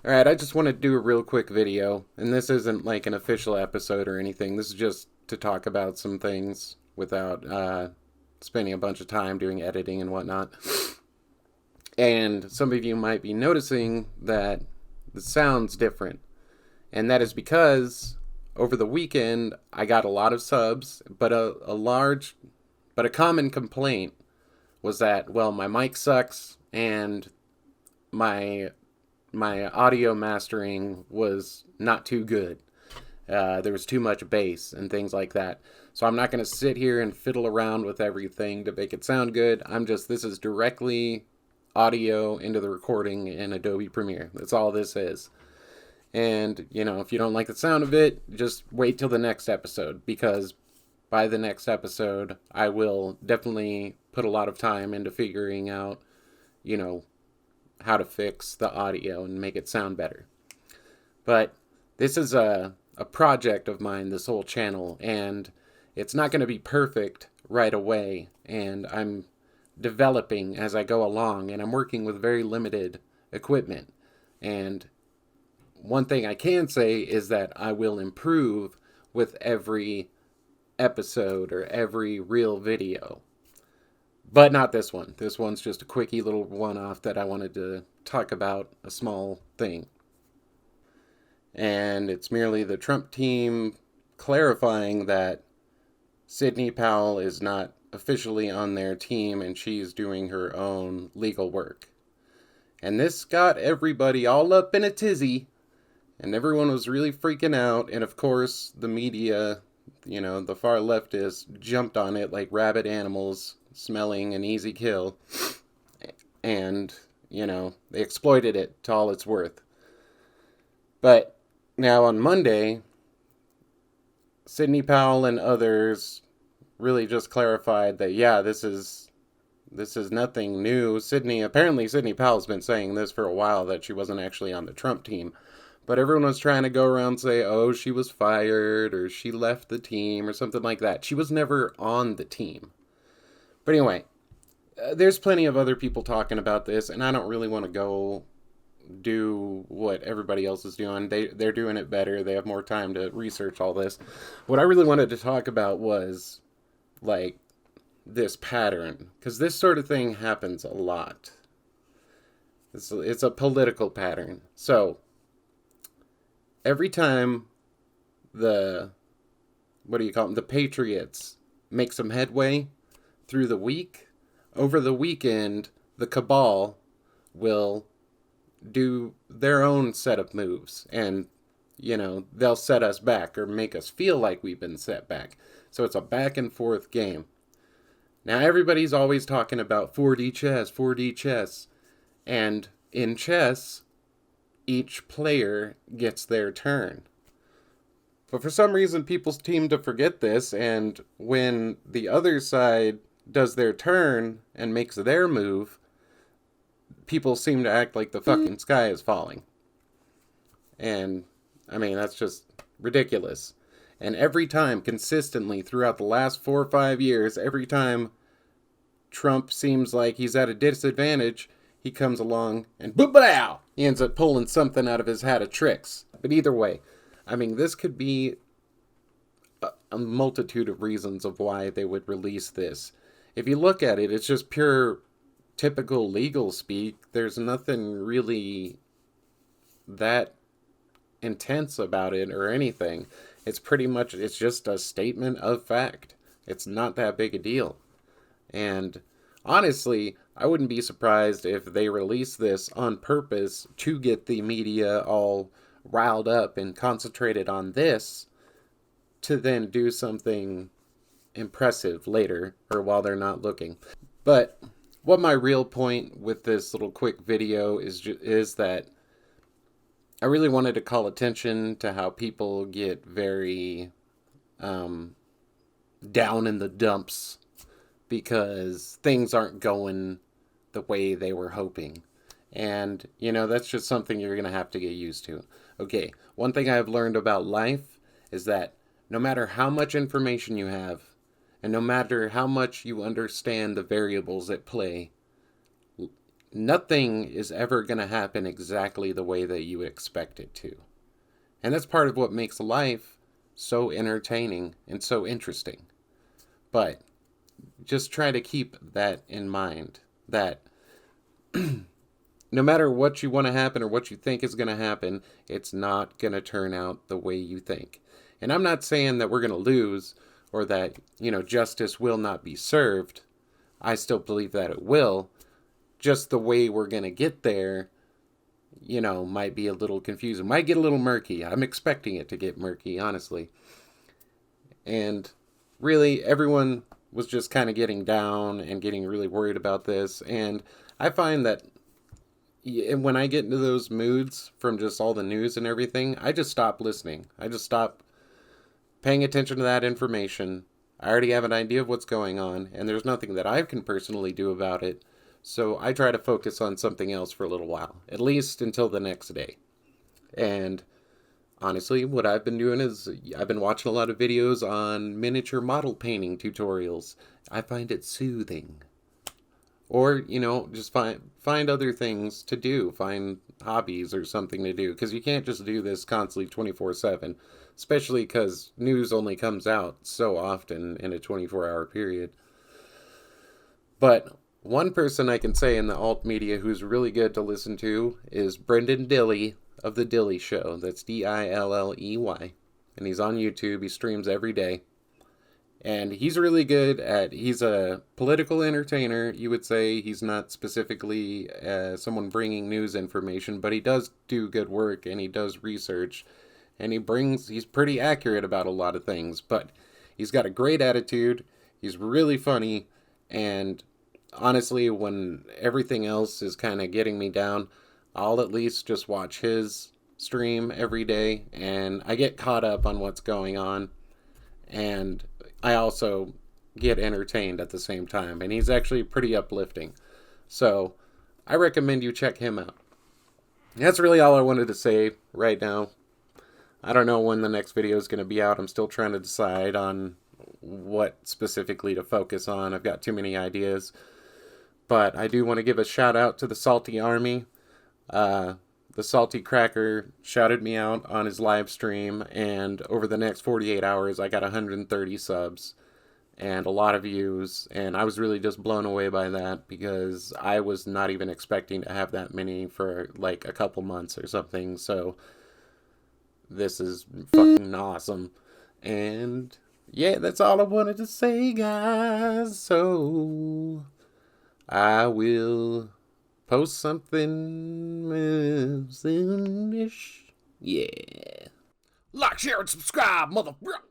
Alright, I just want to do a real quick video, and this isn't like an official episode or anything. This is just to talk about some things without spending a bunch of time doing editing and whatnot. And some of you might be noticing that the sound's different. And that is because over the weekend I got a lot of subs, but a common complaint was that, well, my mic sucks and my my audio mastering was not too good. There was too much bass and things like that. So I'm not going to sit here and fiddle around with everything to make it sound good. This is directly audio into the recording in Adobe Premiere. That's all this is. And, if you don't like the sound of it, just wait till the next episode, because by the next episode, I will definitely put a lot of time into figuring out, you know, how to fix the audio and make it sound better. But this is a project of mine, this whole channel, and it's not going to be perfect right away. And I'm developing as I go along, and I'm working with very limited equipment. And one thing I can say is that I will improve with every episode or every real video. But not this one. This one's just a quickie little one-off that I wanted to talk about, a small thing. And it's merely the Trump team clarifying that Sidney Powell is not officially on their team and she's doing her own legal work. And this got everybody all up in a tizzy, and everyone was really freaking out. And of course, the media, the far leftists jumped on it like rabid animals smelling an easy kill. And, they exploited it to all it's worth. But now on Monday, Sidney Powell and others really just clarified that, yeah, this is nothing new. Apparently Sidney Powell's been saying this for a while, that she wasn't actually on the Trump team. But everyone was trying to go around and say, oh, she was fired or she left the team or something like that. She was never on the team. But anyway, there's plenty of other people talking about this, and I don't really want to go do what everybody else is doing. They're doing it better. They have more time to research all this. What I really wanted to talk about was, like, this pattern, because this sort of thing happens a lot. It's a political pattern. So every time the the Patriots make some headway through the week, over the weekend, the cabal will do their own set of moves, and they'll set us back or make us feel like we've been set back. So it's a back and forth game. Now everybody's always talking about 4D chess, and in chess each player gets their turn. But for some reason people seem to forget this, and when the other side does their turn and makes their move, people seem to act like the fucking sky is falling. And, that's just ridiculous. And every time, consistently, throughout the last 4 or 5 years, every time Trump seems like he's at a disadvantage, he comes along and boop-a-dow! He ends up pulling something out of his hat of tricks. But either way, this could be a multitude of reasons of why they would release this. If you look at it, it's just pure typical legal speak. There's nothing really that intense about it or anything. It's just a statement of fact. It's not that big a deal. And honestly, I wouldn't be surprised if they release this on purpose to get the media all riled up and concentrated on this, to then do something impressive later, or while they're not looking. But what my real point with this little quick video is that I really wanted to call attention to how people get very down in the dumps because things aren't going the way they were hoping. And, that's just something you're going to have to get used to. Okay, one thing I've learned about life is that no matter how much information you have, and no matter how much you understand the variables at play, nothing is ever going to happen exactly the way that you expect it to. And that's part of what makes life so entertaining and so interesting. But just try to keep that in mind, that no matter what you want to happen or what you think is going to happen, it's not going to turn out the way you think. And I'm not saying that we're going to lose or that, justice will not be served. I still believe that it will. Just the way we're going to get there, might be a little confusing. Might get a little murky. I'm expecting it to get murky, honestly. And really, everyone was just kind of getting down and getting really worried about this. And I find that when I get into those moods from just all the news and everything, I just stop listening. I just stop paying attention to that information. I already have an idea of what's going on, and there's nothing that I can personally do about it. So I try to focus on something else for a little while, at least until the next day. And honestly, what I've been doing is I've been watching a lot of videos on miniature model painting tutorials. I find it soothing. Or, just find other things to do. Find hobbies or something to do. Because you can't just do this constantly 24/7. Especially because news only comes out so often in a 24-hour period. But one person I can say in the alt media who's really good to listen to is Brendan Dilley of The Dilley Show. That's Dilley. And he's on YouTube. He streams every day. And he's really good he's a political entertainer, you would say. He's not specifically someone bringing news information, but he does do good work and he does research. And he's pretty accurate about a lot of things, but he's got a great attitude. He's really funny. And honestly, when everything else is kind of getting me down, I'll at least just watch his stream every day. And I get caught up on what's going on. And I also get entertained at the same time. And he's actually pretty uplifting. So I recommend you check him out. That's really all I wanted to say right now. I don't know when the next video is going to be out. I'm still trying to decide on what specifically to focus on. I've got too many ideas. But I do want to give a shout out to the Salty Army. The Salty Cracker shouted me out on his live stream, and over the next 48 hours, I got 130 subs and a lot of views, and I was really just blown away by that because I was not even expecting to have that many for like a couple months or something, so this is fucking awesome. And yeah, that's all I wanted to say, guys. So I will post something soonish. Yeah. Like, share, and subscribe, motherfucker.